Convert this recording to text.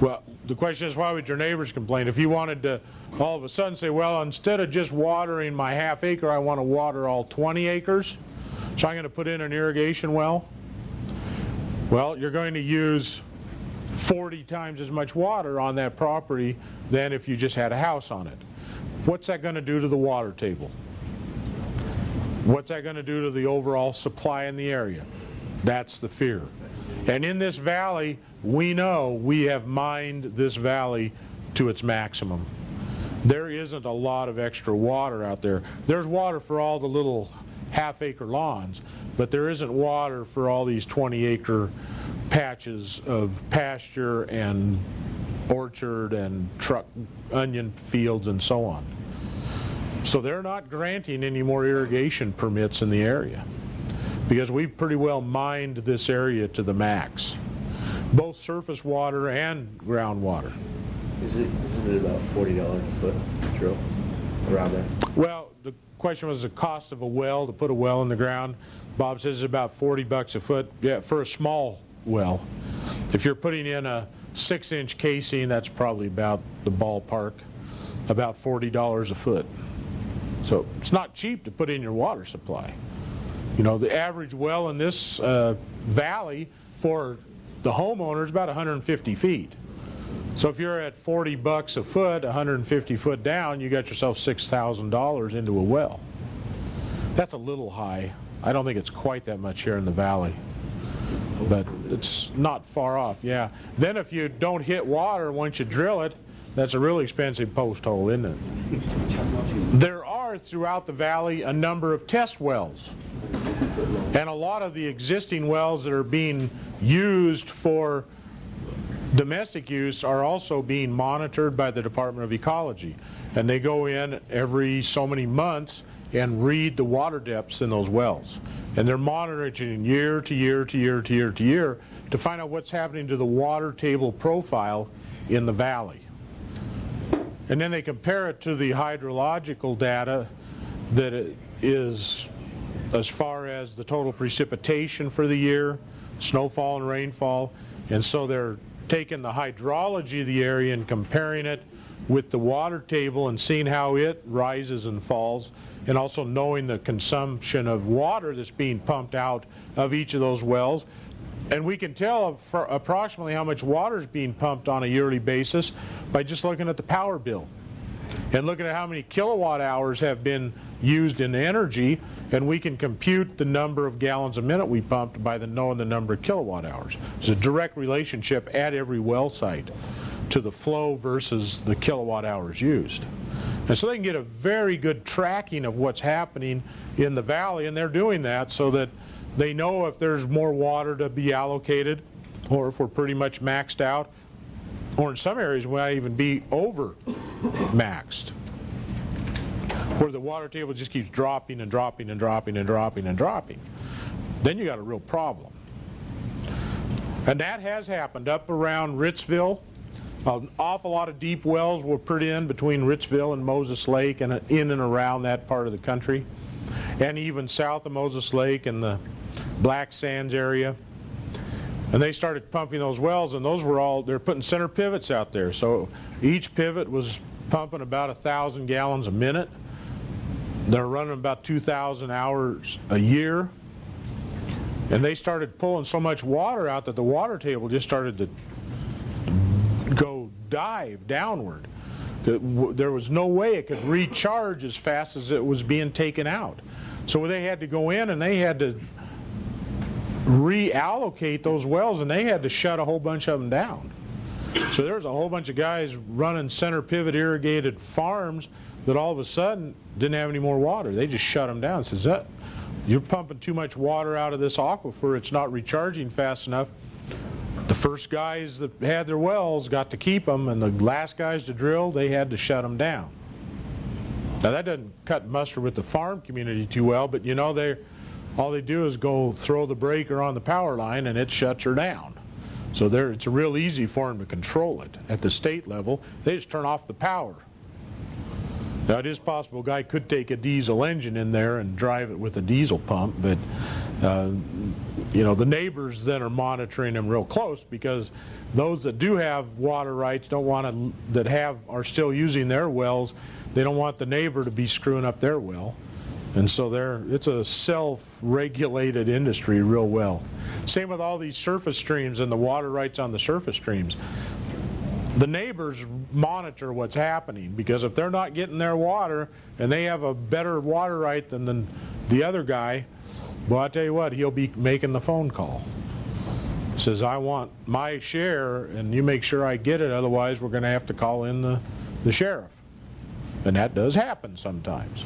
Well, the question is, why would your neighbors complain? If you wanted to all of a sudden say, well, instead of just watering my half acre, I want to water all 20 acres, so I'm going to put in an irrigation well. Well, you're going to use 40 times as much water on that property than if you just had a house on it. What's that going to do to the water table? What's that going to do to the overall supply in the area? That's the fear. And in this valley, we know we have mined this valley to its maximum. There isn't a lot of extra water out there. There's water for all the little half-acre lawns, but there isn't water for all these 20-acre patches of pasture and orchard and onion fields and so on. So they're not granting any more irrigation permits in the area because we've pretty well mined this area to the max, both surface water and groundwater. Isn't it about $40 a foot drill around there? Well, the question was the cost of a well, to put a well in the ground. Bob says it's about 40 bucks a foot, yeah, for a small well. If you're putting in a 6-inch casing, that's probably about the ballpark, about $40 a foot. So it's not cheap to put in your water supply. You know, the average well in this valley for the homeowner is about 150 feet. So if you're at 40 bucks a foot, 150 foot down, you got yourself $6,000 into a well. That's a little high. I don't think it's quite that much here in the valley, but it's not far off, yeah. Then if you don't hit water once you drill it, that's a really expensive post hole, isn't it? There are throughout the valley a number of test wells. And a lot of the existing wells that are being used for domestic use are also being monitored by the Department of Ecology. And they go in every so many months and read the water depths in those wells. And they're monitoring year to year to year to year to year to find out what's happening to the water table profile in the valley. And then they compare it to the hydrological data that is as far as the total precipitation for the year, snowfall and rainfall. And so they're taking the hydrology of the area and comparing it with the water table and seeing how it rises and falls, and also knowing the consumption of water that's being pumped out of each of those wells. And we can tell approximately how much water is being pumped on a yearly basis by just looking at the power bill and looking at how many kilowatt hours have been used in energy, and we can compute the number of gallons a minute we pumped by knowing the number of kilowatt hours. There's a direct relationship at every well site to the flow versus the kilowatt hours used. And so they can get a very good tracking of what's happening in the valley, and they're doing that so that they know if there's more water to be allocated, or if we're pretty much maxed out, or in some areas we might even be over maxed, where the water table just keeps dropping and dropping and dropping and dropping and dropping. Then you got a real problem. And that has happened up around Ritzville. An awful lot of deep wells were put in between Ritzville and Moses Lake and in and around that part of the country, and even south of Moses Lake and the Black Sands area. And they started pumping those wells, and those were all, they're putting center pivots out there. So each pivot was pumping about 1,000 gallons a minute. They're running about 2,000 hours a year. And they started pulling so much water out that the water table just started to dive downward. There was no way it could recharge as fast as it was being taken out. So they had to go in and they had to reallocate those wells, and they had to shut a whole bunch of them down. So there's a whole bunch of guys running center pivot irrigated farms that all of a sudden didn't have any more water. They just shut them down. Says, you're pumping too much water out of this aquifer, it's not recharging fast enough. The first guys that had their wells got to keep them, and the last guys to drill, they had to shut them down. Now that doesn't cut mustard with the farm community too well, but you know, all they do is go throw the breaker on the power line and it shuts her down. So it's real easy for them to control it. At the state level, they just turn off the power. Now, it is possible a guy could take a diesel engine in there and drive it with a diesel pump, but you know, the neighbors then are monitoring them real close, because those that do have water rights don't want to, that are still using their wells, they don't want the neighbor to be screwing up their well. And so it's a self-regulated industry real well. Same with all these surface streams and the water rights on the surface streams. The neighbors monitor what's happening, because if they're not getting their water and they have a better water right than the other guy, well, I tell you what, he'll be making the phone call. Says, I want my share, and you make sure I get it, otherwise we're going to have to call in the sheriff. And that does happen sometimes.